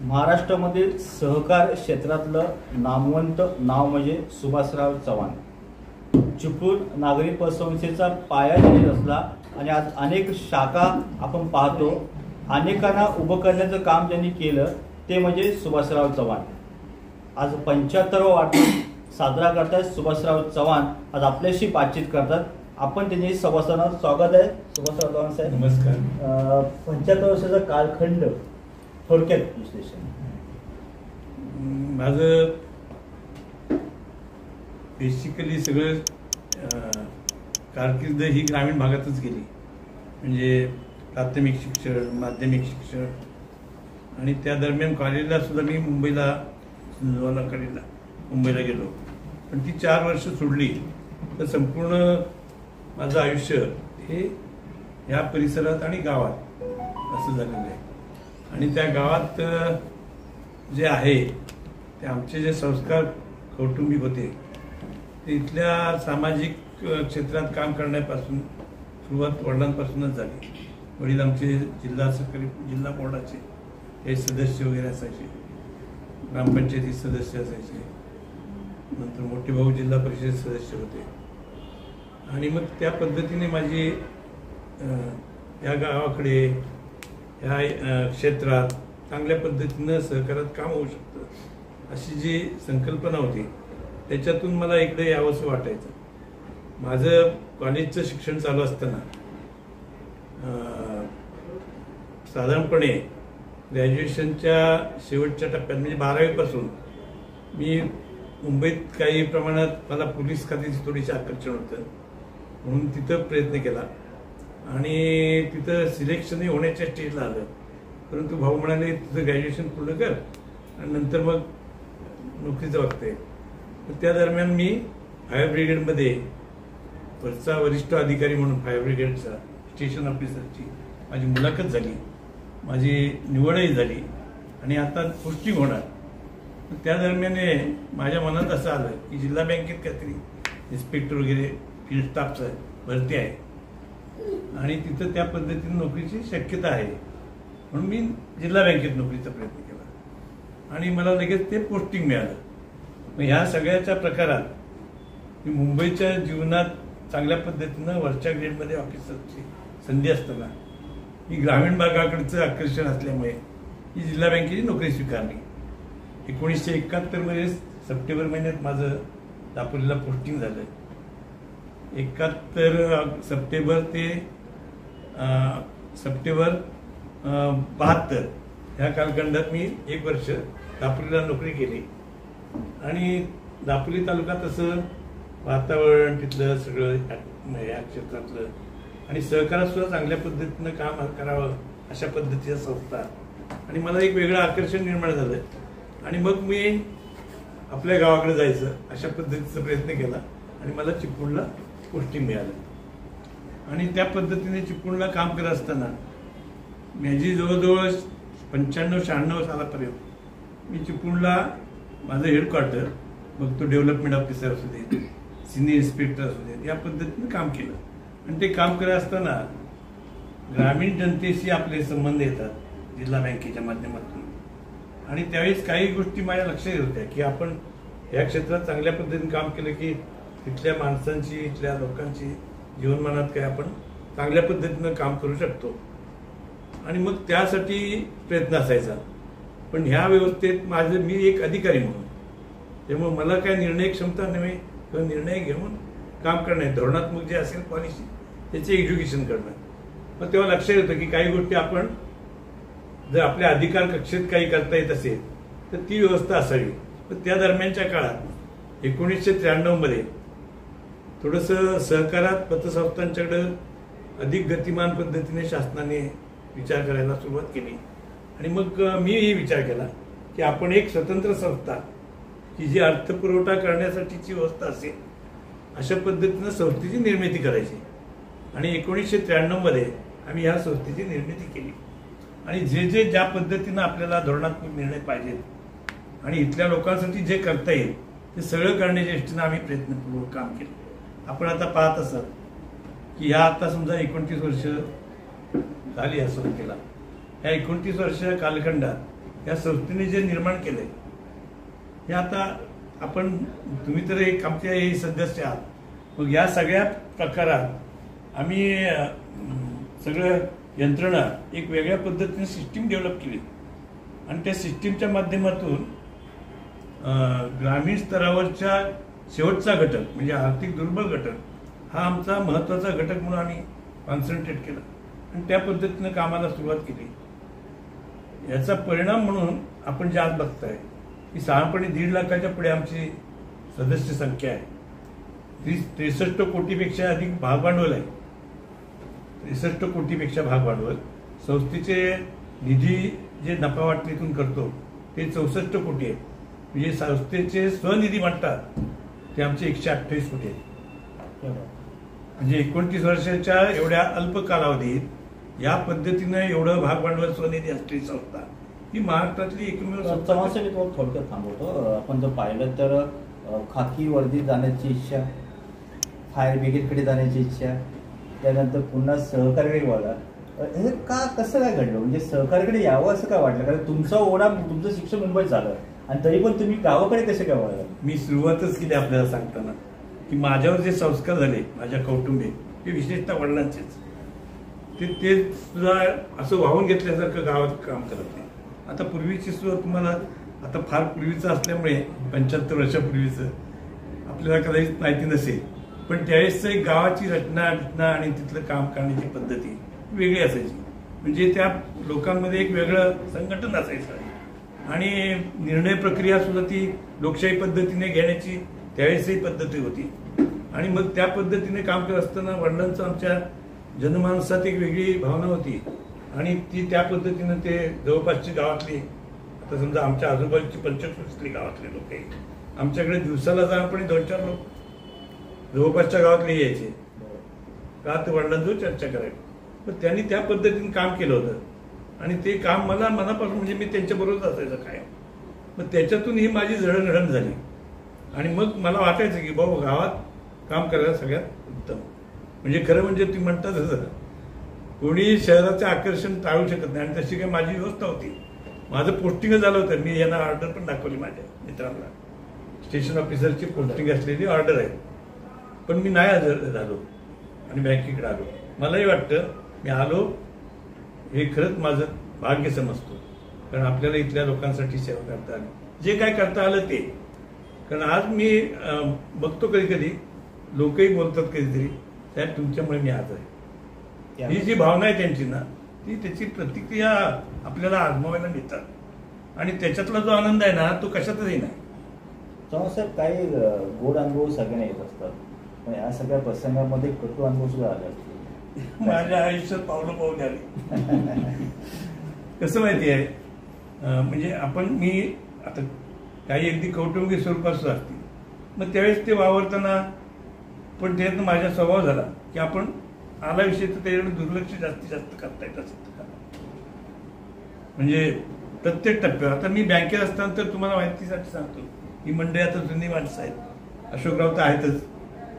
महाराष्ट्रामध्ये सहकार क्षेत्रातलं नामवंत नाव म्हणजे सुभाषराव चव्हाण. चिपळूण नागरी पतसंस्थेचा पाया जरी असला आणि आज अनेक शाखा आपण पाहतो, अनेकांना उभं करण्याचं काम ज्यांनी केलं ते म्हणजे सुभाषराव चव्हाण. आज 75वा वाढदिवस साजरा करतायत सुभाषराव चव्हाण. आज आपल्याशी बातचीत करतात. आपण त्यांनी सभासदांना स्वागत आहे. सुभाषराव चव्हाण साहेब नमस्कार. 75 वर्षाचा कालखंड थोडक्यात विश्लेषण. माझं बेसिकली सगळं कारकीर्द ही ग्रामीण भागातच गेली. म्हणजे प्राथमिक शिक्षण, माध्यमिक शिक्षण आणि त्या दरम्यान कॉलेजला सुद्धा मी मुंबईला गेलो. पण ती 4 वर्ष सोडली तर संपूर्ण माझं आयुष्य हे ह्या परिसरात आणि गावात असं झालेलं आहे. आणि त्या गावात जे आहे ते आमचे जे संस्कार कौटुंबिक होते ते इथल्या सामाजिक क्षेत्रात काम करण्यापासून सुरुवात वडिलांपासूनच झाली. वडील आमचे जिल्हा बोर्डाचे हे सदस्य वगैरे असायचे, ग्रामपंचायती सदस्य असायचे, नंतर मोठे भाऊ जिल्हा परिषद सदस्य होते. आणि मग त्या पद्धतीने माझी या गावाकडे ह्या क्षेत्रात चांगल्या पद्धतीनं सहकारात काम होऊ शकतं अशी जी संकल्पना होती त्याच्यातून मला इकडे यावंसं वाटायचं. माझं कॉलेजचं शिक्षण चालू असताना साधारणपणे ग्रॅज्युएशनच्या शेवटच्या टप्प्यात म्हणजे 12वीपासून मी मुंबईत काही प्रमाणात मला पोलीस खात्याची थोडीशी आकर्षण होतं म्हणून तिथं प्रयत्न केला आणि तिथं सिलेक्शनही होण्याच्या स्टेजला आलं. परंतु भाऊ म्हणाले तुझं ग्रॅज्युएशन पूर्ण कर आणि नंतर मग नोकरीचं बघते. त्या दरम्यान मी फायर ब्रिगेडमध्ये वरचा वरिष्ठ अधिकारी म्हणून फायर ब्रिगेडचा स्टेशन ऑफिसरची माझी मुलाखत झाली, माझी निवडही झाली आणि आता पोस्टिंग होणार. त्या दरम्यान माझ्या मनात असं आलं की जिल्हा बँकेत काहीतरी इन्स्पेक्टर वगैरे फील्ड स्टाफचं भरती आहे आणि तिथं त्या पद्धतीने नोकरीची शक्यता आहे म्हणून मी जिल्हा बँकेत नोकरीचा प्रयत्न केला आणि मला लगेच ते पोस्टिंग मिळालं. मग ह्या सगळ्याच्या प्रकारात मी मुंबईच्या जीवनात चांगल्या पद्धतीनं वरच्या ग्रेडमध्ये ऑफिसरची संधी असताना मी ग्रामीण भागाकडचं आकर्षण असल्यामुळे ही जिल्हा बँकेची नोकरी स्वीकारली. 1971 सप्टेंबर महिन्यात माझं दापोलीला पोस्टिंग झालं. 71 सप्टेंबर ते सप्टेंबर 72 ह्या कालखंडात मी 1 वर्ष दापोलीला नोकरी केली. आणि दापोली तालुका तसं वातावरण तिथलं सगळं या क्षेत्रातलं आणि सहकारात सुद्धा चांगल्या पद्धतीनं काम करावं अशा पद्धतीच्या संस्था आणि मला एक वेगळं आकर्षण निर्माण झालं. आणि मग मी आपल्या गावाकडे जायचं अशा पद्धतीचा प्रयत्न केला आणि मला चिपळूणला पोस्टिंग मिळालं. आणि त्या पद्धतीने चिपळूणला काम करत असताना माझी जवळजवळ 95-96 सालापर्यंत मी चिपळूणला माझं हेडक्वार्टर मग तो डेव्हलपमेंट ऑफिसर असू दे, सिनियर इन्स्पेक्टर असू दे, या पद्धतीने काम केलं. आणि ते काम करत असताना ग्रामीण जनतेशी आपले संबंध येतात जिल्हा बँकेच्या माध्यमातून. आणि त्यावेळेस काही गोष्टी माझ्या लक्षात येत होत्या की आपण या क्षेत्रात चांगल्या पद्धतीने काम केलं की तिथल्या माणसांची, इथल्या लोकांची जीवनमानात काय आपण चांगल्या पद्धतीनं काम करू शकतो. आणि मग त्यासाठी प्रयत्न असायचा. पण ह्या व्यवस्थेत मी एक अधिकारी म्हणून त्यामुळे मला काय निर्णय क्षमता नव्हे किंवा निर्णय घेऊन काम करणं, धोरणात्मक जे असेल पॉलिसी त्याचे एक्झिक्युशन करणं. मग तेव्हा लक्षात येतं की काही गोष्टी आपण जर आपल्या अधिकार कक्षेत काही करता येत असेल तर ती व्यवस्था असावी. पण त्या दरम्यानच्या काळात 1993 थोडंसं सहकारात पतसंस्थांच्याकडे अधिक गतिमान पद्धतीने शासनाने विचार करायला सुरुवात केली. आणि मग मीही विचार केला की आपण एक स्वतंत्र संस्था की जी अर्थपुरवठा करण्यासाठीची व्यवस्था असेल अशा पद्धतीनं संस्थेची निर्मिती करायची. आणि 1993 आम्ही ह्या संस्थेची निर्मिती केली. आणि जे ज्या पद्धतीनं आपल्याला धोरणात्मक निर्णय पाहिजेत आणि इथल्या लोकांसाठी जे करता येईल ते सगळं करण्याच्या दृष्टीनं आम्ही प्रयत्नपूर्वक काम केलं. आपण आता पाहत असाल की ह्या आता समजा 29 वर्ष झाली या संस्थेला ह्या 29 वर्षाच्या कालखंडात या संस्थेने जे निर्माण केलंय हे आता आपण तुम्ही तर एक आमच्या हे सदस्य आहात, मग या सगळ्या प्रकारात आम्ही सगळं यंत्रणा एक वेगळ्या पद्धतीने सिस्टीम डेव्हलप केली आणि त्या सिस्टीमच्या माध्यमातून ग्रामीण स्तरावरच्या शेवटचा घटक म्हणजे आर्थिक दुर्बल घटक हा आमचा महत्त्वाचा घटक म्हणून आम्ही कॉन्सन्ट्रेट केला आणि त्या पद्धतीनं कामाला सुरुवात केली. याचा परिणाम म्हणून आपण जे आज बघताय की साधारणपणे 1.5 लाखाच्या पुढे आमची सदस्य संख्या आहे. 63 कोटीपेक्षा अधिक भागभांडवल आहे. 63 कोटीपेक्षा भागभांडवल. संस्थेचे निधी जे नफा वाटणीतून करतो ते 64 कोटी आहे. म्हणजे संस्थेचे स्वनिधी म्हणतात ते आमचे 128 कोटी आहे. म्हणजे 29 वर्षाच्या एवढ्या अल्प कालावधीत या पद्धतीनं एवढं भागभांडवल स्वनिधी असलेली संस्था ही महाराष्ट्रातली एकमेव संस्था. चव्हाण साहेब, मी तुम्हाला थोडक्यात थांबवतो. आपण जर पाहिलं तर खाकी वर्दीत जाण्याची इच्छा, फायर ब्रिगेडकडे जाण्याची इच्छा, त्यानंतर पुन्हा सहकार्याकडे वळा. हे का कसं काय घडलं? म्हणजे सहकार्याकडे यावं असं काय वाटलं? कारण तुमचा ओढा, तुमचं शिक्षण मुंबईत झालं आणि तरी पण तुम्ही गावाकडे कसे काय वळला? मी सुरुवातच केली आपल्याला सांगताना की माझ्यावर जे संस्कार झाले माझ्या कौटुंबिक ते विशेषतः वडिलांचेच ते सुद्धा असं वाहून घेतल्यासारखं गावात काम करत नाही. आता पूर्वीची सुद्धा तुम्हाला आता फार पूर्वीचं असल्यामुळे 75 वर्षापूर्वीचं आपल्याला कदाचित माहिती नसेल, पण त्यावेळेस गावाची रचना आणि तिथलं काम करण्याची पद्धती वेगळी असायची. म्हणजे त्या लोकांमध्ये एक वेगळं संघटन असायचं आणि निर्णय प्रक्रिया सुद्धा ती लोकशाही पद्धतीने घेण्याची त्यावेळेसही पद्धती होती. आणि मग त्या पद्धतीने काम करत असताना वडिलांचं आमच्या जनमानसात एक वेगळी भावना होती आणि ती त्या पद्धतीनं ते जवळपासची गावातली, आता समजा आमच्या आजूबाजूची 25 गावातले लोक आहेत, आमच्याकडे दिवसाला जाणपणे 2-4 लोक जवळपासच्या गावातले यायचे का ते वडिलांजवळ चर्चा करायची. पण त्यांनी त्या पद्धतीने काम केलं होतं आणि ते काम मला मनापासून म्हणजे मी त्यांच्याबरोबरच असायचं काय. मग त्याच्यातून ही माझी जळणघडण झाली आणि मग मला वाटायचं की बाबा गावात काम करायला सगळ्यात उत्तम. म्हणजे खरं म्हणजे तुम्ही म्हणता तसं कोणी शहराचं आकर्षण टाळू शकत नाही आणि तशी काही माझी व्यवस्था होती. माझं पोस्टिंग झालं होतं. मी यांना ऑर्डर पण दाखवली माझ्या मित्रांना. स्टेशन ऑफिसरची पोस्टिंग असलेली ऑर्डर आहे, पण मी नाही हजर झालो आणि बँकेकडे आलो. मलाही वाटतं मी आलो हे खरंच माझं भाग्य समजतो, कारण आपल्याला इथल्या लोकांसाठी सेवा करता आली, जे काय करता आलं ते. कारण आज मी बघतो कधी कधी लोकही बोलतात कधीतरी साहेब तुमच्यामुळे मी आज आहे. ही जी भावना आहे त्यांची ना, ती त्याची प्रतिक्रिया आपल्याला आजमावायला मिळतात आणि त्याच्यातला जो आनंद आहे ना तो कशातही नाही. चव्हाण साहेब, काही गोड अनुभव सगळ्यांना येत असतात, पण या सगळ्या प्रसंगामध्ये कटू अनुभव सुद्धा आले असतील. माझ्या आयुष्यात पावलं पावले आली. कसं माहिती आहे, म्हणजे मी आता काही अगदी कौटुंबिक स्वरूपात सुद्धा असतील, मग त्यावेळेस ते वावरताना पण त्यातनं माझा स्वभाव झाला की आपण आला विषय तर त्याच्याकडे दुर्लक्ष जास्तीत जास्त करता येत असत. म्हणजे प्रत्येक टप्प्यावर आता मी बँकेत असताना तर तुम्हाला माहितीसाठी सांगतो ही मंडळी आता जुनी माणसं आहेत, अशोकराव तर आहेतच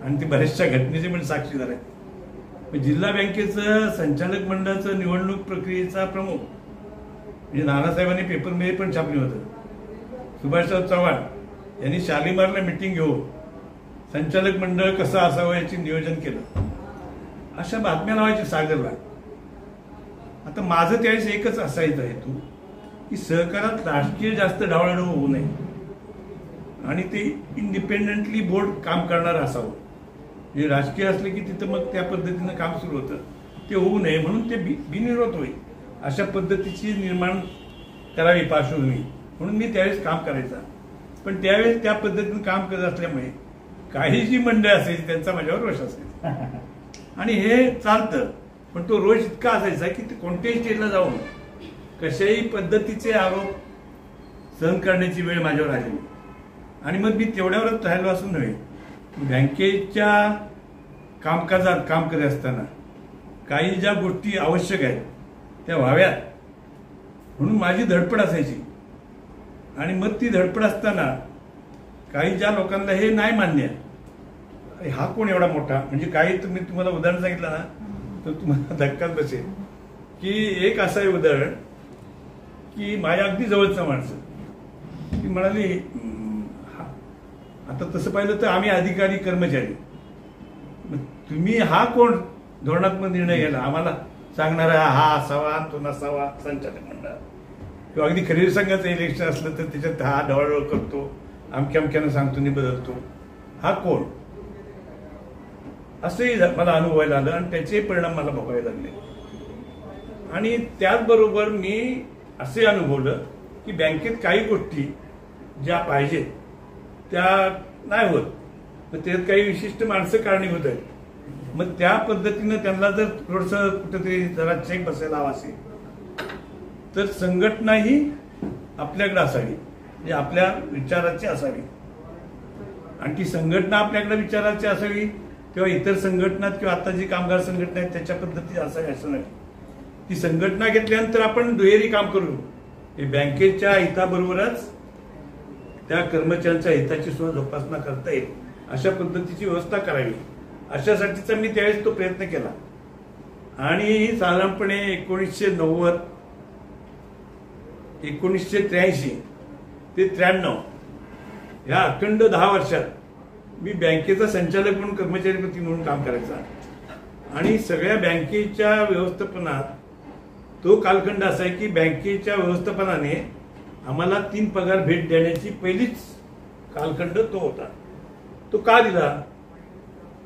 आणि ते बऱ्याचशा घटनेचे पण साक्षीदार आहेत. जिल्हा बँकेचं संचालक मंडळाचं निवडणूक प्रक्रियेचा प्रमुख म्हणजे नानासाहेबांनी पेपरमध्ये पण छापलं होतं. सुभाषराव चव्हाण यांनी शालिमारला मिटिंग घेऊन संचालक मंडळ कसं असावं याचे नियोजन केलं. अशा बातम्या लावायच्या सागरला. आता माझं त्यावेळेस एकच असायचं हेतू की सहकारात राजकीय जास्त ढवळाढवळ होऊ नये आणि ते इंडिपेंडेंटली बोर्ड काम करणारं असावं. म्हणजे राजकीय असले की तिथं मग त्या पद्धतीनं काम सुरू होतं, ते होऊ नये म्हणून ते बिनविरोध होईल अशा पद्धतीची निर्माण करावी पार्श्वभूमी म्हणून मी त्यावेळेस काम करायचा. पण त्यावेळेस त्या पद्धतीनं काम करत असल्यामुळे काही जी मंडळ असायची त्यांचा माझ्यावर रोष असायचा आणि हे चालतं, पण तो रोष इतका असायचा की ते कोणत्याही स्टेजला जाऊन कशाही पद्धतीचे आरोप सहन करण्याची वेळ माझ्यावर आली. आणि मग मी तेवढ्यावरच राहिलो असं नव्हे, बँकेच्या कामकाजात काम करत असताना काही ज्या गोष्टी आवश्यक आहेत त्या व्हाव्यात म्हणून माझी धडपड असायची. आणि मग ती धडपड असताना काही ज्या लोकांना हे नाही मान्य, हा कोण एवढा मोठा, म्हणजे काही तुम्हाला उदाहरण सांगितलं ना तर तुम्हाला धक्काच बसेल की एक असं आहे उदाहरण की माझ्या अगदी जवळचं माणसं ती म्हणाली, आता तसं पाहिलं तर आम्ही अधिकारी कर्मचारी, मग तुम्ही हा कोण धोरणात्मक निर्णय घ्यायला आम्हाला सांगणारा, हा असावा तो नसावा संचालक मंडळ, किंवा अगदी खरेदी संघाचं इलेक्शन असलं तर त्याच्यात हा ढवळढवळ करतो, अमक्यानं सांगतो आणि बदलतो, हा कोण, असंही मला अनुभवायला आलं आणि त्याचे परिणाम मला बघायला लागले. आणि त्याचबरोबर मी असे अनुभवलं की बँकेत काही गोष्टी ज्या पाहिजेत त्या नाही होत, मग त्यात काही विशिष्ट माणसं कारणीभूत आहेत. मग त्या पद्धतीनं त्यांना जर थोडंसं कुठेतरी जरा चेक बसायला हवा असेल तर संघटना ही आपल्याकडे असावी, म्हणजे आपल्या विचाराची असावी. आणि ती संघटना आपल्याकडे विचाराची असावी किंवा इतर संघटनात किंवा आता जी कामगार संघटना आहेत त्याच्या पद्धती असावी असं नाही. ती संघटना घेतल्यानंतर आपण दुहेरी काम करू, हे बँकेच्या हिताबरोबरच त्या कर्मचाऱ्यांच्या हिताची सुद्धा जोपासना करता येईल अशा पद्धतीची व्यवस्था करावी. अशासाठीचा मी त्यावेळेस तो प्रयत्न केला. आणि साधारणपणे 1990, 1983 ते 93 या अखंड 10 वर्षात मी बँकेचा संचालक म्हणून कर्मचारीपती म्हणून काम करायचा. आणि सगळ्या बँकेच्या व्यवस्थापनात तो कालखंड असा आहे की बँकेच्या व्यवस्थापनाने आम्हाला 3 पगार भेट देण्याची पहिलीच कालखंड तो होता. तो का दिला?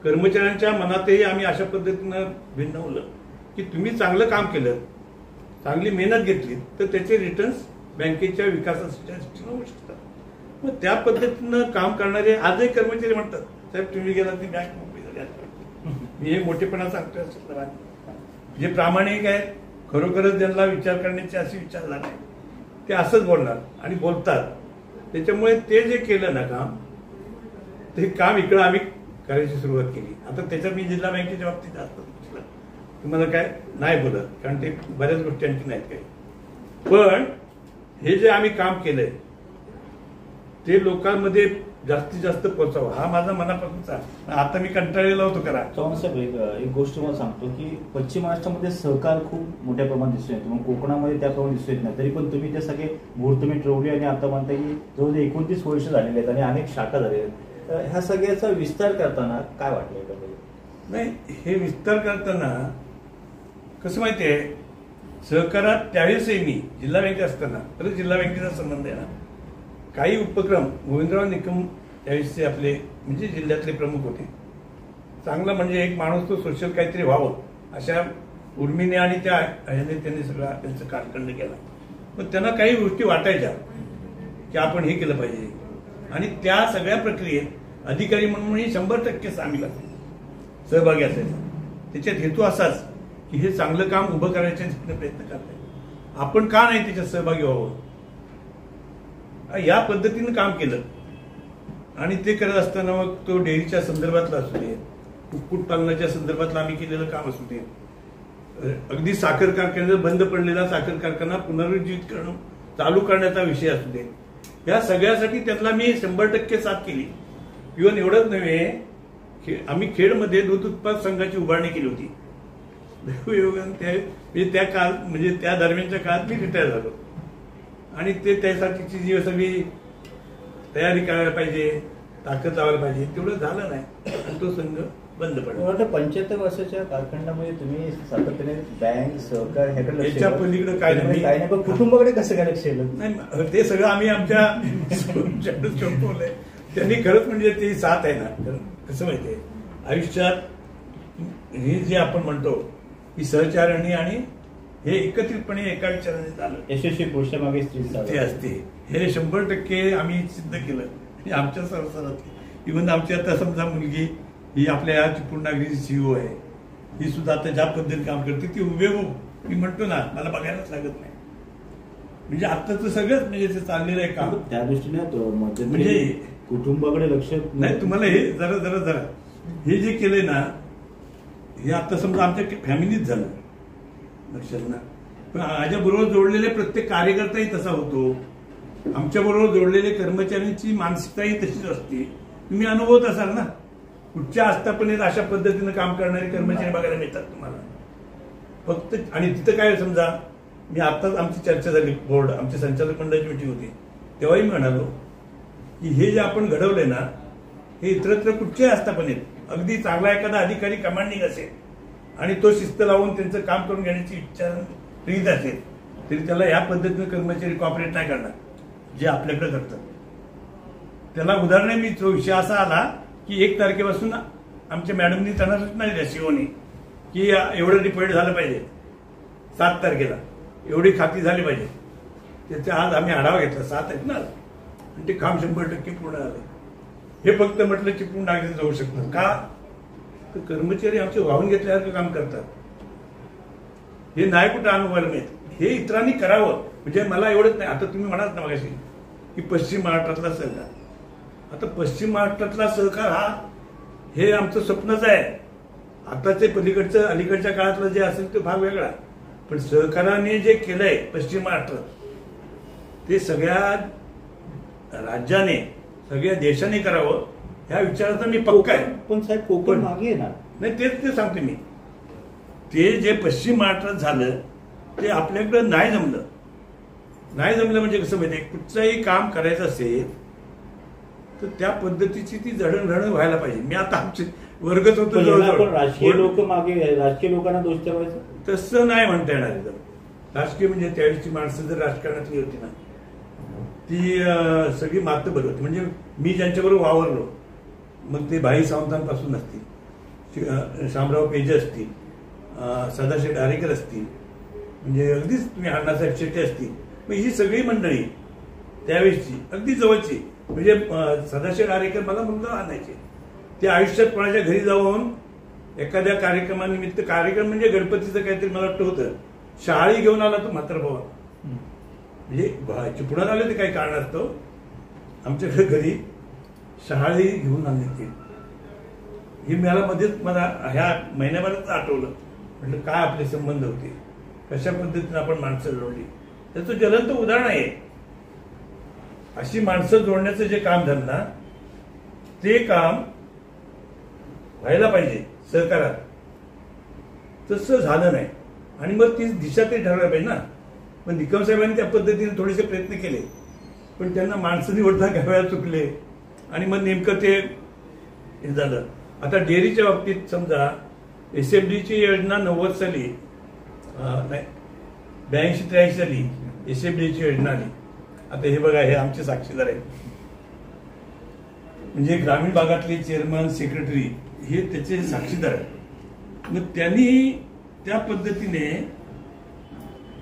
कर्मचाऱ्यांच्या मनातही आम्ही अशा पद्धतीनं भिन्नवलं की तुम्ही चांगलं काम केलं, चांगली मेहनत घेतली तर त्याचे रिटर्न्स बँकेच्या विकासाच्या दृष्टीनं होऊ शकतात. मग त्या पद्धतीनं काम करणारे आजही कर्मचारी म्हणतात, साहेब तुम्ही गेला ती बँक मोकळी झाली. मी हे मोठेपणा सांगतोय असं, जे प्रामाणिक आहेत, खरोखरच त्यांना विचार करण्याचे असे विचार झाले ते असंच बोलणार आणि बोलतात. त्याच्यामुळे ते जे केलं ना काम, ते काम इकडं आम्ही करायची सुरुवात केली. आता त्याच्यात मी जिल्हा बँकेच्या बाबतीत जास्त तुम्हाला काय नाही बोलत, कारण ते बऱ्याच गोष्टी आणखी नाहीत काही. पण हे जे आम्ही काम केलंय ते लोकांमध्ये जास्तीत जास्त पोहोचावं हा माझा मनापासूनचा. आता मी कंटाळलेला होतो करा. चव्हाण साहेब, एक गोष्ट मला सांगतो की पश्चिम महाराष्ट्रामध्ये सहकार खूप मोठ्या प्रमाणात दिसून येतो, मग कोकणामध्ये त्याप्रमाणे दिसून येत नाही. तरी पण तुम्ही ते सगळे मुहूर्त मी ठरवली आणि आता म्हणता की जवळजवळ 29 वर्ष झालेले आहेत आणि अनेक शाखा झालेल्या आहेत. ह्या सगळ्याचा विस्तार करताना काय वाटलं? नाही, हे विस्तार करताना कसं माहितीये, सहकारात त्यावेळेसही मी जिल्हा बँकेत असताना, परत जिल्हा बँकेचा संबंध आहे ना, काही उपक्रम गोविंदराव निकम त्यावेळेसचे आपले म्हणजे जिल्ह्यातले प्रमुख होते. चांगला म्हणजे एक माणूस तो सोशल काहीतरी व्हावं अशा उर्मीने आणि त्या ह्याने त्यांनी सगळा त्यांचं कालखंड केला. पण त्यांना काही गोष्टी वाटायच्या की आपण हे केलं पाहिजे आणि त्या सगळ्या प्रक्रियेत अधिकारी म्हणूनही 100% सामील असायचे, सहभागी असायचा. त्याच्यात हेतू असाच की हे चांगलं काम उभं करायचा प्रयत्न करताय, आपण का नाही त्याच्यात सहभागी व्हावं, या पद्धतीनं काम केलं. आणि ते करत असताना मग तो डेअरीच्या संदर्भातला असू दे, कुक्कुटपालनाच्या संदर्भातलं आम्ही केलेलं काम असू दे, अगदी साखर कारखान्याचा बंद पडलेला साखर कारखाना पुनरुज्जीवित करणं चालू करण्याचा विषय असू दे, या सगळ्यासाठी त्यातला मी 100% साथ केली. इव्हन एवढंच नव्हे, आम्ही खेडमध्ये दूध उत्पादक संघाची उभारणी केली होती. त्या काळ म्हणजे त्या दरम्यानच्या काळात मी रिटायर झालो आणि ते त्यासाठीची जी सगळी तयारी करायला पाहिजे, ताकद लावायला पाहिजे, तेवढं झालं नाही आणि तो संघ बंद पडला. 75 वर्षाच्या कालखंडामध्ये तुम्ही सातत्याने बँक, सहकार ह्याकडे याच्या पलीकडे काय नाही, पण कुटुंबाकडे कसं काय लक्ष दिलं? नाही, ते सगळं आम्ही आमच्या सोपवलंय. त्यांनी खरंच म्हणजे ती साथ आहे ना. कसं माहितीये, आयुष्यात हे जे आपण म्हणतो की सहचारणी आणि हे एकत्रितपणे एका विचाराने झालं, यशस्वी पुरुषामागे स्त्री असते, हे 100% आम्ही सिद्ध केलं आमच्या संसारात. इव्हन आमची आता समजा मुलगी ही आपल्या चिपळूणनगरीची CEO आहे, ही सुद्धा आता ज्या पद्धतीने काम करते ती हुबेहूब मी म्हणतो ना, मला बघायलाच लागत नाही. म्हणजे आताच सगळंच म्हणजे ते चाललेलं आहे काम. त्या दृष्टीने म्हणजे कुटुंबाकडे लक्ष नाही. तुम्हाला हे जरा हे जे केलंय ना, हे आता समजा आमच्या फॅमिलीत झालं लक्षात ना. पण माझ्या बरोबर जोडलेले प्रत्येक कार्यकर्ताही तसा होतो, आमच्या बरोबर जोडलेले कर्मचाऱ्यांची मानसिकताही तशीच असते. तुम्ही अनुभवत असाल ना, कुठच्या आस्थापनेत अशा पद्धतीनं काम करणारे कर्मचारी बघायला मिळतात तुम्हाला फक्त. आणि तिथं काय समजा मी आत्ताच आमची चर्चा झाली बोर्ड आमची संचालक मंडळाची मिटिंग होती तेव्हाही मी म्हणालो की हे जे आपण घडवलंय ना हे इतरत्र कुठच्याही आस्थापनेत अगदी चांगला एखादा अधिकारी कमांडिंग असेल आणि तो शिस्त लावून त्यांचं काम करून घेण्याची इच्छा रीत असेल तरी त्याला या पद्धतीने कर्मचारी कॉपरेट नाही करणार जे आपल्याकडे करतात. त्याला उदाहरण मी तो विषय असा आला की 1 तारखेपासून आमच्या मॅडमनी त्यांना सूचना दिल्या सीओनी की एवढं डिपॉझिट झालं पाहिजे 7 तारखेला एवढी खाती झाली पाहिजे. त्याचा आज आम्ही आढावा घेतला 7 आहेत ना आणि ते काम 100% पूर्ण झालं. हे फक्त म्हटलं चिपळूण नागरिक जाऊ शकतं का तर कर्मचारी आमचे वाहून घेतल्यासारखं काम करतात. हे नाही कुठं अनुभवायला मिळत हे इतरांनी करावं म्हणजे मला एवढंच नाही. आता तुम्ही म्हणाल ना मगाशी की पश्चिम महाराष्ट्रातला सहकार आता पश्चिम महाराष्ट्रातला सहकार हा हे आमचं स्वप्नच आहे. आताचे पलीकडचं अलीकडच्या काळातलं जे असेल तो भाग वेगळा पण सहकाराने जे केलंय पश्चिम महाराष्ट्रात ते सगळ्या राज्याने सगळ्या देशाने करावं ह्या विचाराचा मी पक्का आहे. पण साहेब कोकण मागे आहे ना. नाही तेच ते सांगते मी ते जे पश्चिम महाराष्ट्रात झालं ते आपल्याकडे नाही जमलं म्हणजे कसं माहितीये कुठचंही काम करायचं असेल तर त्या पद्धतीची ती जडणघडण व्हायला पाहिजे. मी आता आमचे वर्गच होतो राजकीय लोक मागे राजकीय लोकांना दोष ठेवायचं तसं नाही म्हणता येणार. राजकीय म्हणजे त्यावेळीची माणसं जर राजकारणातली होती ना ती सगळी मातबर होती. म्हणजे मी ज्यांच्याबरोबर वावरलो मग ते भाई सावंतांपासून असतील शामराव पेजे असतील सदाशिव डारेकर असतील म्हणजे अगदीच तुम्ही अण्णासाहेब शेट्टे असतील मग ही सगळी मंडळी त्यावेळेसची अगदी जवळची म्हणजे सदाशिव डारेकर मला मुलगा आणायचे ते आयुष्यात कोणाच्या घरी जाऊन एखाद्या कार्यक्रमानिमित्त कार्यक्रम म्हणजे गणपतीचं काहीतरी मला वाटतं होतं शाळी घेऊन आला तो म्हातारा भावा म्हणजे चिपळूण आले ते काही कारणास्तव आमच्याकडे घरी शहाळी घेऊन आणली ती ही मला मध्येच मला ह्या महिन्याभरात आठवलं. म्हटलं काय आपले संबंध होते कशा पद्धतीने आपण माणसं जोडली त्याचं ज्वलंत उदाहरण आहे. अशी माणसं जोडण्याचं जे काम झालं ना ते काम व्हायला पाहिजे सहकारात तसं झालं नाही आणि मग ती दिशा ते ठरवायला पाहिजे ना. पण निकम साहेबांनी त्या पद्धतीने थोडेसे प्रयत्न केले पण त्यांना माणसं निवडता घ्यायला चुकले आणि मग नेमकं ते हे झालं. आता डेअरीच्या बाबतीत समजा एसएफडीची योजना 90 साली नाही 82-83 साली एसएफडीची योजना आली. आता हे बघा हे आमचे साक्षीदार आहेत म्हणजे ग्रामीण भागातले चेअरमन सेक्रेटरी हे त्याचे साक्षीदार आहेत. मग त्यांनी त्या पद्धतीने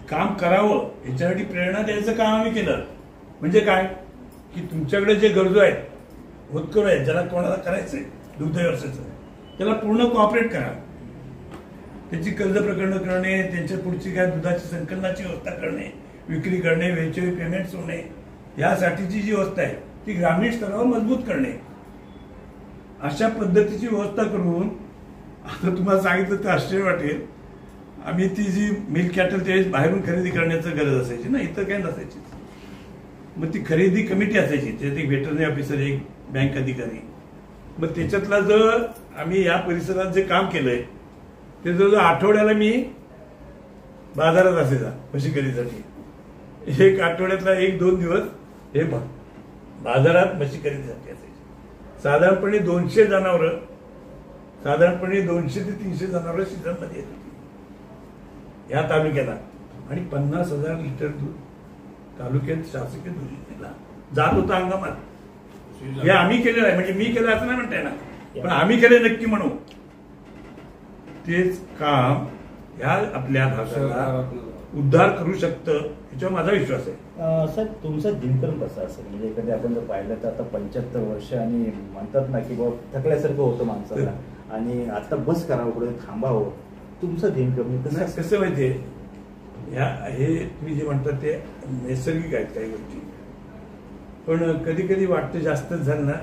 काम करावं याच्यासाठी प्रेरणा द्यायचं काम आम्ही केलं. म्हणजे काय की तुमच्याकडे जे गरजू आहेत होतकरू आहेत ज्याला कोणाला करायचंय दुग्ध व्यवसायाचं त्याला पूर्ण कॉपरेट करा. त्याची कर्ज प्रकरण करणे त्यांच्या पुढची काय दुधाची संकलनाची व्यवस्था करणे विक्री करणे वेळच्या पेमेंट्स होणे यासाठीची जी व्यवस्था आहे ती ग्रामीण स्तरावर मजबूत करणे अशा पद्धतीची व्यवस्था करून आता तुम्हाला सांगितलं तर आश्चर्य वाटेल आम्ही ती जी मिल्क कॅटल त्यावेळेस बाहेरून खरेदी करण्याची गरज असायची ना इतर काही नसायची. मग ती खरेदी कमिटी असायची त्याच्यात एक व्हेटरनरी ऑफिसर एक बँक अधिकारी मग त्याच्यातला जर आम्ही या परिसरात जे काम केलंय ते जवळजवळ आठवड्याला मी बाजारात असायचा म्हशी खरेदीसाठी. एक आठवड्यातला 1-2 दिवस हे बाजारात म्हशी खरेदीसाठी असायचे. साधारणपणे 200 जनावरं साधारणपणे 200 ते 300 जनावरं सीझन मध्ये येत होती या तालुक्याला आणि 50,000 लिटर दूध तालुक्यात शासकीय दूध जात होता हंगामात. हे आम्ही केलेलं आहे म्हणजे मी केलं असं नाही म्हणताय ना पण आम्ही केले नक्की म्हणू. तेच काम ह्या आपल्या भागाला उद्धार करू शकतं याच्यावर माझा विश्वास आहे. सर तुमचा दिनक्रम कसा असेल म्हणजे एखाद्या आपण जर पाहिलं तर आता 75 वर्ष आणि म्हणतात ना की बाबा थकल्यासारखं होतं माणसाला आणि आता बस करावं कुठे थांबावं तुमचं दिनक्रम कसं माहितीये हे तुम्ही जे म्हणतात ते नैसर्गिक आहेत काही गोष्टी पण कधी कधी वाटतं जास्तच झालं ना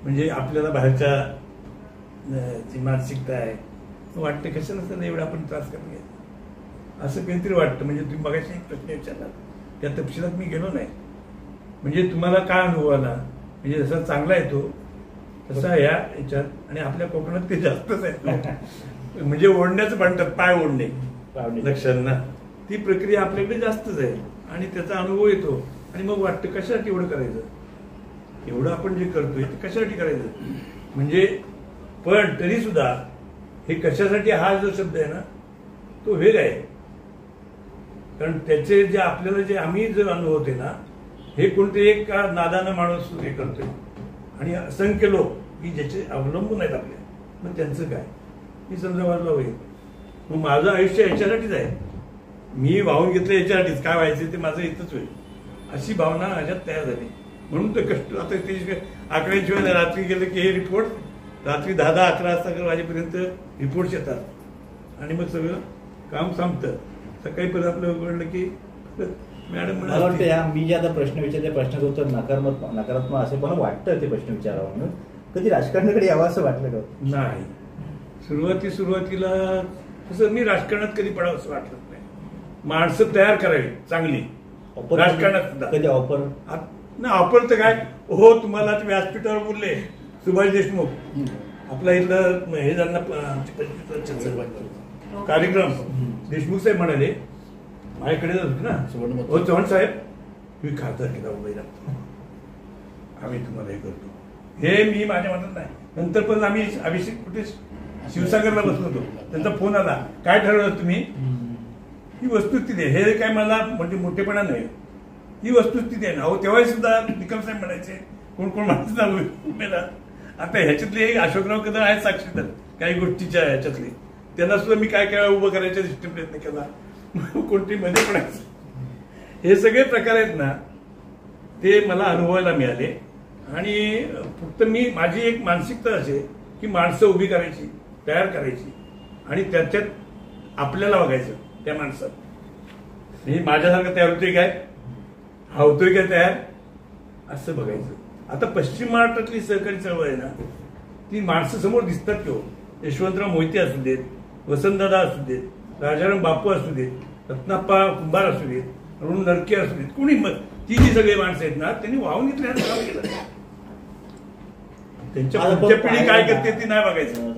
म्हणजे आपल्याला बाहेरच्या जी मानसिकता आहे वाटतं कशाला सर एवढा आपण त्रास करून घ्यायचा असं काहीतरी वाटतं. म्हणजे तुम्ही मगाशी एक प्रश्न विचारला त्या तपशिलात मी गेलो नाही. म्हणजे तुम्हाला काय अनुभव आला म्हणजे जसा चांगला येतो तसा या याच्यात आणि आपल्या कोकणात ते जास्तच आहे म्हणजे ओढण्याचं म्हणतात पाय ओढणे लक्षात ना ती प्रक्रिया आपल्याकडे जास्तच आहे आणि त्याचा अनुभव येतो आणि मग वाटतं कशासाठी एवढं करायचं, एवढं आपण जे करतोय ते कशासाठी करायचं म्हणजे. पण तरी सुद्धा हे कशासाठी हा जो शब्द आहे ना तो वेग आहे, कारण त्याचे जे आपल्याला जे आम्ही जर अनुभवते ना हे कोणते एक नादानं माणूस हे करतोय आणि असंख्य लोक की ज्याचे अवलंबून आहेत आपल्या, मग त्यांचं काय मी समजा वाजला होईल. मग माझं आयुष्य याच्यासाठीच आहे, मी वाहून घेतलं याच्यासाठीच, काय व्हायचं ते माझं इथंच होईल अशी भावना माझ्यात तयार झाली. म्हणून ते कष्ट आता ते आकड्याशिवाय रात्री गेलं की हे रिपोर्ट रात्री 10-11 वाजेपर्यंत रिपोर्ट्स येतात आणि मग सगळं काम संपतं. सकाळी परत आपलं उघडलं की मॅडम मला वाटतं या मी जे आता प्रश्न विचारले प्रश्नाचं उत्तर नकारात्मक असे मला वाटतं ते प्रश्न विचारावं म्हणून. कधी राजकारणाकडे यावं असं वाटलं का? नाही, सुरुवातीला तसं मी राजकारणात कधी पडावं असं वाटलं नाही. माणसं तयार करावी चांगली राजकारणात सुद्धा. कधी ऑफर ना ऑफर तर काय हो, तुम्हाला व्यासपीठावर बोलले सुभाष देशमुख आपला इथलं हे झालं कार्यक्रम, देशमुख साहेब म्हणाले माझ्याकडे होते ना, हो चव्हाण साहेब तुम्ही खासदार केला उभा आम्ही तुम्हाला हे करतो. हे मी माझ्या मनात नाही. नंतर पण आम्ही अभिषेक कुठे शिवसागरला बसलो होतो, त्यांचा फोन आला काय ठरवलं तुम्ही. ही वस्तुस्थिती आहे, हे काय मला म्हणजे मोठेपणा नाही, ही वस्तुस्थिती आहे ना. अहो तेव्हाही सुद्धा निकम साहेब म्हणायचे कोण कोण माणसं. आता ह्याच्यातले अशोकराव कदम आहेत साक्षीदार काही गोष्टीच्या ह्याच्यातले, त्यांना सुद्धा मी काय काय उभं करायचा दृष्टी प्रयत्न केला, कोणती मध्ये पडायचं. हे सगळे प्रकार आहेत ना ते मला अनुभवायला मिळाले आणि फक्त मी माझी एक मानसिकता असे की माणसं उभी करायची, तयार करायची आणि त्याच्यात आपल्याला बघायचं त्या माणसात. म्हणजे माझ्यासारखं तयार होतोय काय, हा होतोय काय तयार असं बघायचं. आता पश्चिम महाराष्ट्रातली सहकारी चळवळ आहे ना ती माणसं समोर दिसतात की हो. यशवंतराव मोहिते असू देत, वसंतदादा असू देत, राजाराम बापू असू देत, रत्नाप्पा कुंभार असू देत, अरुण नरके असू देत, कुणी मग ती जी सगळी माणसं आहेत ना त्यांनी वाहून घेतल्यानं काम केलं. त्यांच्या पुढच्या पिढी काय करते ती नाही बघायचं.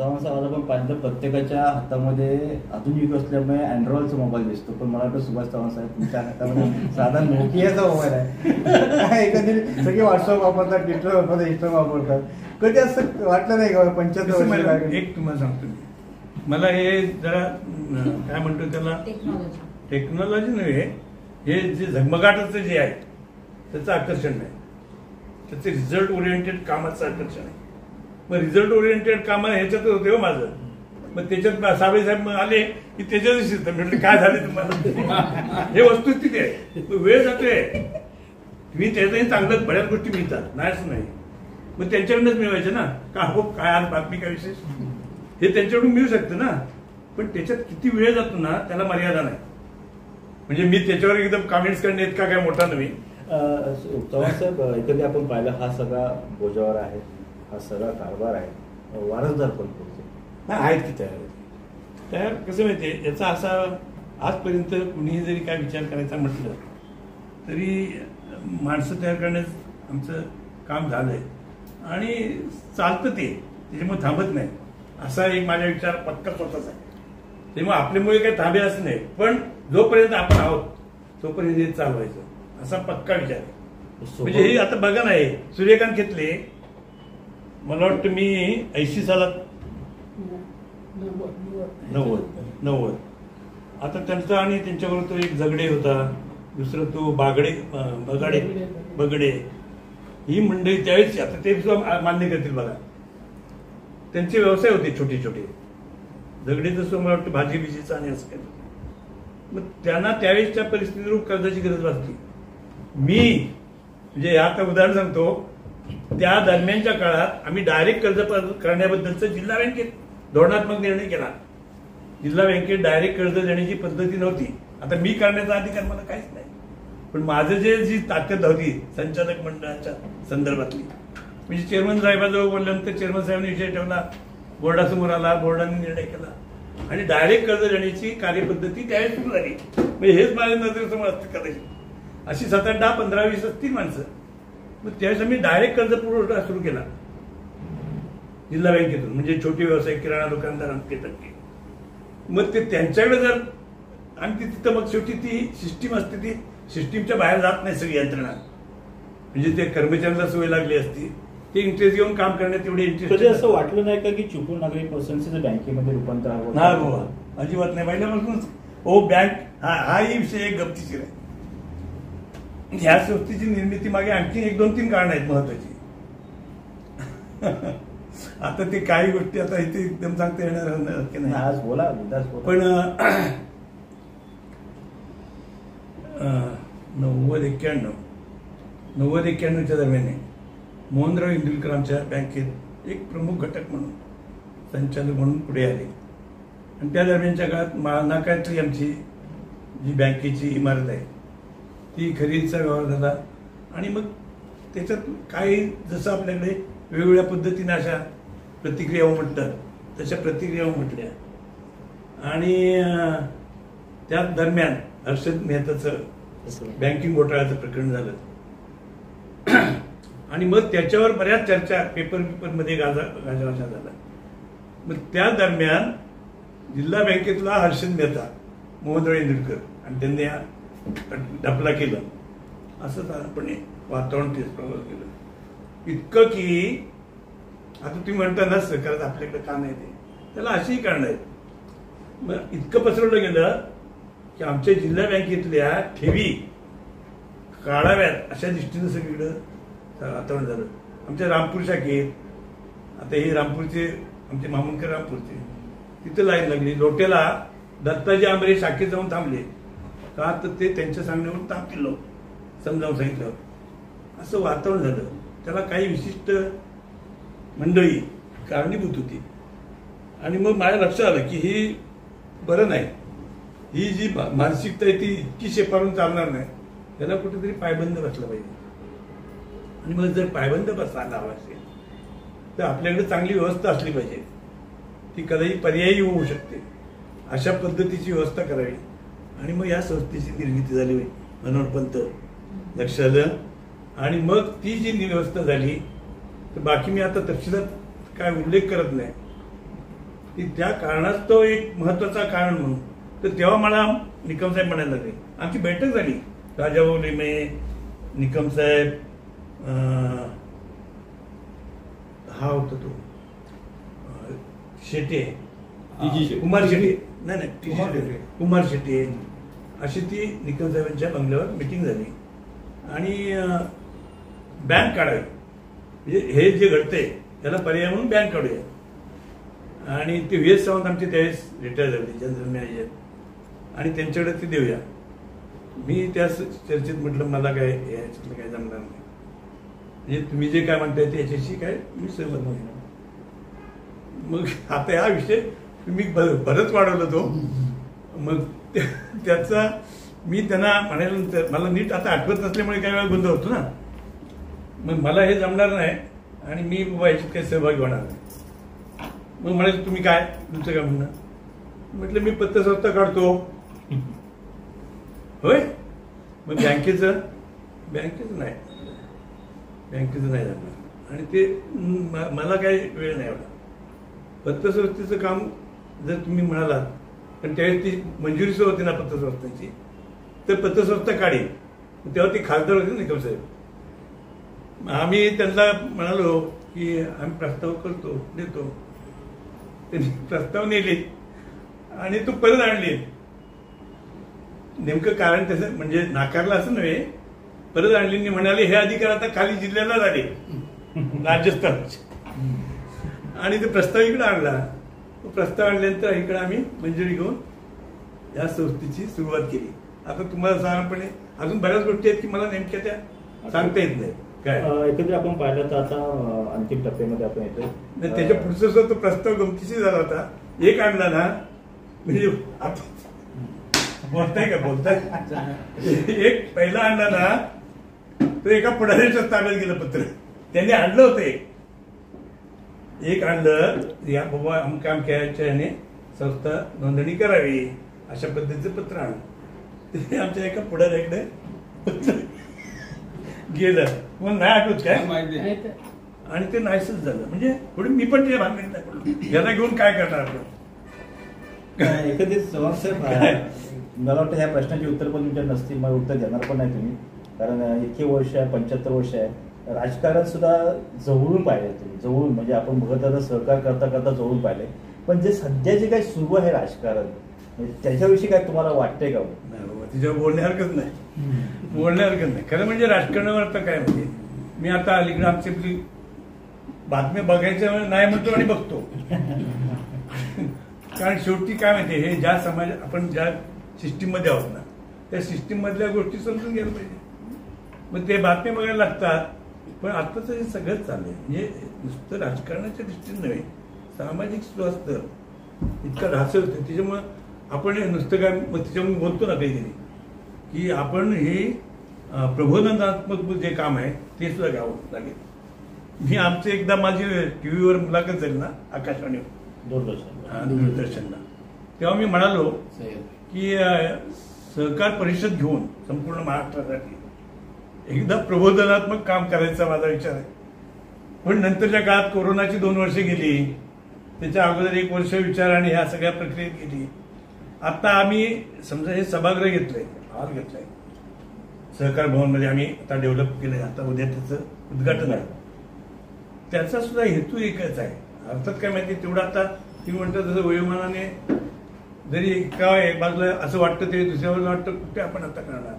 पण पाहिलं प्रत्येकाच्या हातामध्ये अजून युग असल्यामुळे अँड्रॉइडचा मोबाईल दिसतो, पण मला वाटतं सुभाष चव्हाण साहेब तुमच्या हातामध्ये साधा नोकियाचा मोबाईल आहे. एकंदरीत सगळे व्हॉट्सअप वापरतात, ट्विटर वापरतात, इंस्टाग्राम वापरतात. कधी असं वाटलं नाही का 75 वर्ष? एक तुम्हाला सांगतो मी, मला हे जरा काय म्हणतो त्याला टेक्नॉलॉजी नव्हे, हे जे झगमगाटाचं जे आहे त्याचं आकर्षण नाही, त्याचे रिझल्ट ओरिएंटेड कामाचं आकर्षण आहे. मग रिझल्ट ओरिएंटेड काम ह्याच्यातच होते हो माझं. मग त्याच्यात साबळे साहेब आले की त्याच्यातच शिकतं. म्हटलं काय झाले तुम्हाला, हे वस्तुस्थिती आहे. वेळ जातोय, तुम्ही त्याच्याही चांगलं बऱ्याच गोष्टी मिळतात नाही असं नाही, मग त्यांच्याकडूनच मिळवायचं ना. का हो काय आज बातमी काय विशेष, हे त्यांच्याकडून मिळू शकतं ना. पण त्याच्यात किती वेळ जातो ना त्याला मर्यादा नाही. म्हणजे मी त्याच्यावर एकदम कमेंट्स करणे इतका काय मोठा नव्हे. चव्हाण साहेब कधी आपण पाहिलं हा सगळा बोजावर आहे, हा सगळा कारभार आहे, वारसदार पण आहेत की तयार कसं माहितीये याचा असा आजपर्यंत कुणीही जरी काय विचार करायचा म्हटलं तरी माणसं तयार करण्याचं आमचं काम झालंय आणि चालतं ते, त्याच्यामुळे थांबत नाही असा एक माझा विचार पक्का स्वतःच आहे. त्यामुळे आपल्यामुळे काही थांबे असं नाही, पण जोपर्यंत आपण आहोत तोपर्यंत हे चालवायचं असा पक्का विचार आहे. म्हणजे हे आता बघा नाही सूर्यकांत घेतले मला वाटतं मी 80 सालात 90 आता त्यांचा आणि त्यांच्याबरोबर तो एक झगडे होता, दुसरं तो बगडे ही मंडळी त्यावेळेस आता ते सुद्धा मान्य करतील बघा. त्यांचे व्यवसाय होते छोटे छोटे, झगडे जसं मला वाटतं भाजी बिजीचा आणि असं काही. मग त्यांना त्यावेळेसच्या परिस्थितीवर कर्जाची गरज वाटली. मी म्हणजे आता उदाहरण सांगतो, त्या दरम्यानच्या काळात आम्ही डायरेक्ट कर्ज करण्याबद्दलचा जिल्हा बँकेत धोरणात्मक निर्णय केला. जिल्हा बँकेत डायरेक्ट कर्ज देण्याची पद्धती नव्हती. आता मी करण्याचा अधिकार मला काहीच नाही, पण माझं जी ताकद होती संचालक मंडळाच्या संदर्भातली, म्हणजे चेअरमन साहेबाजवळ बोलल्यानंतर चेअरमन साहेबांनी विषय ठेवला, बोर्डासमोर आला, बोर्डाने निर्णय केला आणि डायरेक्ट कर्ज देण्याची कार्यपद्धती त्यावेळेस सुरू झाली. म्हणजे हेच माझ्या नजरेसमोर असते करायची. अशी 7, 8, 10, 15, 20 असतील माणसं. मग त्यावेळेस आम्ही डायरेक्ट कर्ज पुरवठा सुरू केला जिल्हा बँकेतून, म्हणजे छोटे व्यवसाय किराणा दुकानदारांना 10%. मग ते त्यांच्याकडे जर आणि तिथं मग शेवटी ती सिस्टीम असते, ती सिस्टीमच्या बाहेर जात नाही सगळी यंत्रणा. म्हणजे ते कर्मचाऱ्यांना सवय लागली असती, ते इंटरेस्ट घेऊन काम करण्यात एवढे इंटरेस्ट. कधी असं वाटलं नाही का की चिपळूण नागरी पसंतीचं बँकेमध्ये रूपांतर हवं? नाही बाबा, अजिबात नाही. पहिल्यापासूनच बँक हाही विषय एक गमतीशीर आहे. ह्या संस्थेची निर्मिती मागे आणखी 1-2-3 कारण आहेत महत्वाची. आता ते काही गोष्टी आता इथे एकदम सांगता येणार की नाही. आज बोला. पण 90-91च्या दरम्यान मोहनराव इंदुलकर आमच्या बँकेत एक प्रमुख घटक म्हणून, संचालक म्हणून पुढे आले. आणि त्या दरम्यानच्या काळात नाकातली आमची जी बँकेची इमारत आहे ती खरेदीचा व्यवहार झाला. आणि मग त्याच्यात काही जसं आपल्याकडे वेगवेगळ्या पद्धतीने अशा प्रतिक्रिया उमटतात तशा प्रतिक्रिया उमटल्या. आणि त्या दरम्यान हर्षद मेहताचं बँकिंग घोटाळ्याचं प्रकरण झालं. आणि मग त्याच्यावर बऱ्याच चर्चा पेपरमध्ये गाजावाजा झाला. मग त्या दरम्यान जिल्हा बँकेतला हर्षद मेहता, मोहनराव इंदुलकर आणि त्यांनी ढपला केलं, असं साधारणपणे वातावरण प्रभाव केलं. इतकं की आता तुम्ही म्हणता ना सरकारच आपल्याकडे का नाही, ते त्याला अशीही कारण आहेत. मग इतकं पसरवलं गेलं की आमच्या जिल्हा बँकेतल्या ठेवी काढाव्यात अशा दृष्टीनं सगळीकडं वातावरण झालं. आमच्या रामपूर शाखेत, आता हे रामपूरचे आमचे मामुनकर रामपूरचे, तिथं लाईन लागली. लोट्याला दत्ताजी आंबरे शाखेत जाऊन थांबले का, तर ते त्यांच्या सांगण्यावरून थांबतील लोक, समजावून सांगितलं. असं वातावरण झालं. त्याला काही विशिष्ट मंडळी कारणीभूत होती. आणि मग माझ्या लक्षात आलं की ही बरं नाही, ही जी मानसिकता आहे ती इतकी शेपारून चालणार नाही, त्याला कुठेतरी पायबंद बसला पाहिजे. आणि मग जर पायबंद बसला हवा असेल तर आपल्याकडे चांगली व्यवस्था असली पाहिजे, ती कदाचित पर्यायी होऊ शकते. अशा पद्धतीची व्यवस्था करावी. आणि मग या संस्थेची निर्मिती झाली मनोहर पंत लक्षात आलं. आणि मग ती जी व्यवस्था झाली तर बाकी मी आता तपशिलात काय उल्लेख करत नाही, की त्या कारणास्तव एक महत्वाचा कारण म्हणून. तर तेव्हा मला निकम साहेब म्हणायला लागले. आमची बैठक झाली, राजाभाऊ लेमे, निकम साहेब, हा होता तो शेटे, कुमार शेटे, नाही कुमार शेटे, अशी ती निकम साहेबांच्या बंगल्यावर मिटिंग झाली. आणि बँक काढावी, म्हणजे हे जे घडतंय त्याला पर्याय म्हणून बँक काढूया. आणि ते व्ही.एस. सावंत आमचे त्यावेळेस रिटायर झाले, जनरल मॅनेजर, आणि त्यांच्याकडे ते देऊया. मी त्या चर्चेत म्हटलं मला काय याच्यातलं काय जमणार नाही, म्हणजे तुम्ही जे काय म्हणताय त्याच्याशी काय मी सहमत नाही. मग आता हा विषय मी बरंच वाढवलं तो. मग त्याचा मी त्यांना म्हणाल्यानंतर मला नीट आता आठवत नसल्यामुळे काही वेळा गोंधळ होतो ना. मग मला हे जमणार नाही आणि मी बाबा याच्यात काही सहभागी होणार नाही. मग म्हणाले तुम्ही काय, तुमचं काय म्हणणं? म्हटलं मी पतसंस्था काढतो. होय, मग बँकेचं नाही जमणार. आणि ते मला काही वेळ नाही एवढा. पतसंस्थेचं काम जर तुम्ही म्हणालात, पण त्यावेळेस ती मंजुरी सुरू होती ना पतसंस्थांची, तर पतसंस्था काढेल. तेव्हा ती खासदार होती निकम साहेब. आम्ही त्यांना म्हणालो की आम्ही प्रस्ताव करतो, देतो. त्यांनी प्रस्ताव नेले आणि तो परत आणले. नेमकं कारण त्याचं म्हणजे नाकारलं असं नव्हे, परत आणली. म्हणाले हे अधिकार आता खाली जिल्ह्याला झाले, राजस्थानचे. आणि ते प्रस्ताव इकडे आणला. तो प्रस्ताव आणल्यानंतर इकडे आम्ही मंजुरी घेऊन या संस्थेची सुरुवात केली. आता तुम्हाला साधारणपणे अजून बऱ्याच गोष्टी आहेत की मला नेमक्या त्या सांगता येत नाही. काय एकत्र आपण पाहिलं तर आता अंतिम टप्प्यामध्ये आपण येतो. त्याच्या पुढचा तो प्रस्ताव गमतीशी झाला होता. एक आणला ना, म्हणजे बोलताय एक पहिला आणला ना, तो एका पुढाऱ्याच्या ताब्यात गेलं पत्र. त्यांनी आणलं होतं एक आणलं, या बाबा अमक्या अमक्याच्या याने संस्था नोंदणी करावी अशा पद्धतीचं पत्र आणलं. ते आमच्या एका पुढाऱ्याकडे पत्र गेलं. मला नाही आठवत काय, आणि ते नाहीसच झालं. म्हणजे पुढे मी पण ते भानगडीत नाही पडलो. याला घेऊन काय करणार आपण. एकंदरीत चव्हाण साहेब मला वाटतं ह्या प्रश्नाची उत्तर पण तुमच्या नसतील, मला उत्तर देणार पण नाही तुम्ही, कारण इतके वर्ष आहे, 75 वर्ष आहे, राजकारण सुद्धा जवळून पाहिले तुम्ही, जवळून म्हणजे आपण बघत आता सहकार करता करता जवळून पाहिले. पण जे सध्या जे काही सुरू आहे राजकारण, म्हणजे त्याच्याविषयी काय तुम्हाला वाटतंय का? तिच्यावर बोलण्यासारखंच नाही, बोलण्यासारखं नाही. खरं म्हणजे राजकारणावर आता काय म्हणजे मी आता अलीकडे आमची आपली बातम्या बघायचं नाही म्हणतो आणि बघतो. कारण शेवटी काय माहिती, हे ज्या समाज आपण ज्या सिस्टीममध्ये आहोत ना, त्या सिस्टीम मधल्या गोष्टी समजून घ्यायला पाहिजे. मग ते बातम्या बघायला लागतात. पण आत्ताच हे सगळंच चाललंय, म्हणजे नुसतं राजकारणाच्या दृष्टीने नव्हे, सामाजिक सुद्धा असतं, इतकं ढासळ होतं. त्याच्यामुळं आपण नुसतं काय मग त्याच्यामुळे बोलतो ना कधीतरी की आपण हे प्रबोधनात्मक जे काम आहे ते सुद्धा घ्यावं लागेल. मी आमचं एकदा माझी टीव्हीवर मुलाखत झाली ना, आकाशवाणीवर, दूरदर्शनला, तेव्हा मी म्हणालो की सहकार परिषद घेऊन संपूर्ण महाराष्ट्रासाठी एकदा प्रबोधनात्मक काम करायचा माझा विचार आहे. पण नंतरच्या काळात कोरोनाची 2 वर्षे गेली, त्याच्या अगोदर 1 वर्ष विचार आणि ह्या सगळ्या प्रक्रियेत गेली. आता आम्ही समजा हे सभागृह घेतलंय, हॉल घेतलाय सहकार भवनमध्ये, आम्ही आता डेव्हलप केलंय, आता उद्या त्याचं उद्घाटन आहे. त्याचा सुद्धा हेतू एकच आहे. अर्थात काय माहिती, तेवढं आता तुम्ही म्हणतात तसं वयोमानाने जरी काय बाजूला असं वाटतं ते दुसऱ्या बाजूला वाटतं, कुठे आपण आता करणार,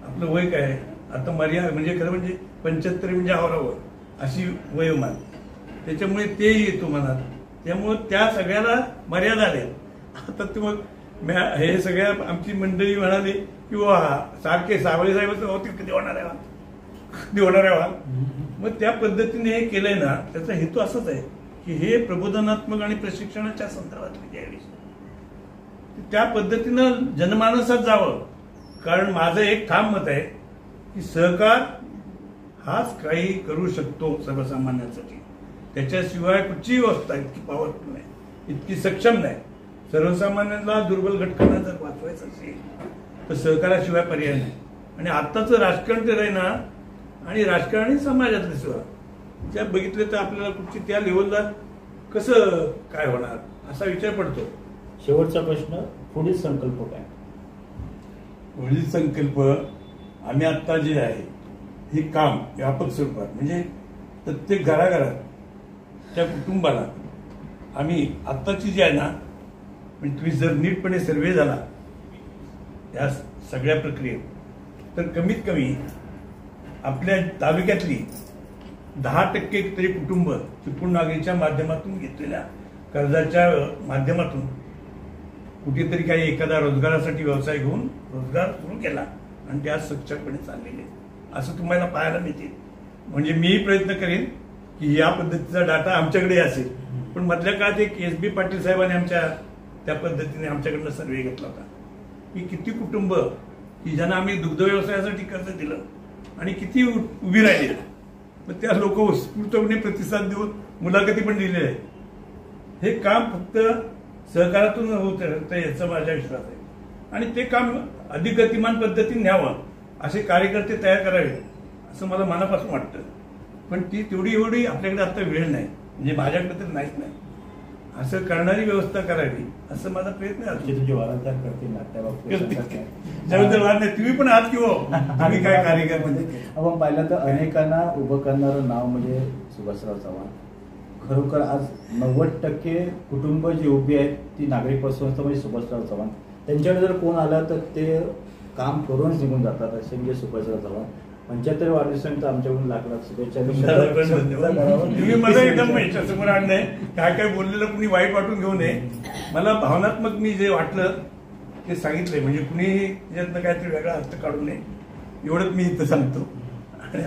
आपलं वय काय आता मर्यादा, म्हणजे खरं म्हणजे 75 म्हणजे आवरावं अशी वयोमान, त्याच्यामुळे तेही येतो मनात. त्यामुळे त्या सगळ्याला मर्यादा आल्या. आता ते मग हे सगळ्या आमची मंडळी म्हणाली की वा सारखे सावळे साहेबांचं होते कधी होणार आहे, कधी होणार आहे. मग त्या पद्धतीने हे केलंय ना, त्याचा हेतू असाच आहे की हे प्रबोधनात्मक आणि प्रशिक्षणाच्या संदर्भातले जे विषय त्या पद्धतीनं जनमानसात जावं. कारण माझं एक ठाम मत आहे की सहकार हाच काही करू शकतो सर्वसामान्यांसाठी, त्याच्याशिवाय कुठचीही व्यवस्था इतकी पॉवरफुल नाही, इतकी सक्षम नाही. सर्वसामान्यांना, दुर्बल घटकांना जर वाचवायचं असेल तर सहकाराशिवाय पर्याय नाही. आणि आत्ताचं राजकारण ते ना, आणि राजकारणी समाजातले सुद्धा त्या बघितले तर आपल्याला कुठची त्या लेवलला कसं काय होणार असा विचार पडतो. शेवटचा प्रश्न, पुढील संकल्प काय? पुढील संकल्प आम्ही आता जे आहे हे काम व्यापक स्वरूपात, म्हणजे प्रत्येक घराघरात त्या कुटुंबाला आम्ही आत्ताची जी आहे ना, म्हणजे तुम्ही जर नीटपणे सर्वे झाला या सगळ्या प्रक्रियेत, तर कमीत कमी आपल्या तालुक्यातली 10% तरी कुटुंब चिपळूण नागरीच्या माध्यमातून घेतलेल्या कर्जाच्या माध्यमातून कुठेतरी काही एखादा रोजगारासाठी व्यवसाय घेऊन रोजगार सुरू केला आणि ते आज सक्षमपणे चाललेले असं तुम्हाला पाहायला मिळतील. म्हणजे मीही प्रयत्न करेन की या पद्धतीचा डाटा आमच्याकडे असेल. पण मधल्या काळात एक SB पाटील साहेबांनी आमच्या त्या पद्धतीने आमच्याकडनं सर्वे घेतला होता की किती कुटुंब की ज्यांना आम्ही दुग्ध व्यवसायासाठी कर्ज दिलं आणि किती उभी राहिली. मग त्या लोक उत्स्फूर्तपणे प्रतिसाद देऊन मुलाखती पण दिलेल्या आहेत. हे काम फक्त सहकारातून होत राहतं याचा माझा विश्वास आहे. आणि ते काम अधिक गतिमान पद्धतीने न्यावं असे कार्यकर्ते तयार करावे असं मला मनापासून वाटतं. पण ती तेवढी एवढी आपल्याकडे आता वेळ नाही, म्हणजे माझ्याकडे तर नाहीच नाही. असं करणारी व्यवस्था करावी असं माझा प्रयत्न आहे. तुझे वारंवार करतील ना त्या बाबतीत तुम्ही पण आहात किंवा तुम्ही काय कार्यक्रम आपण पाहिलं तर अनेकांना उभं करणारं नाव म्हणजे सुभाषराव चव्हाण. खरोखर आज 90% कुटुंब जी उभी आहेत ती नागरिक पतसंस्था म्हणजे सुभाषराव चव्हाण. त्यांच्याकडे जर कोण आलं तर ते काम करूनच निघून जातात, असे म्हणजे सुभाषराव चव्हाण. 75 वाढदिवसांत आमच्याकडून लाख शुभेच्छा. तुम्ही मला एकदम समोर आणलंय, काय काय बोललेलं कुणी वाईट वाटून घेऊ नये. मला भावनात्मक मी जे वाटलं ते सांगितलंय, म्हणजे कुणी त्याच्यातनं काहीतरी वेगळा अर्थ काढू नये एवढंच मी इथं सांगतो. आणि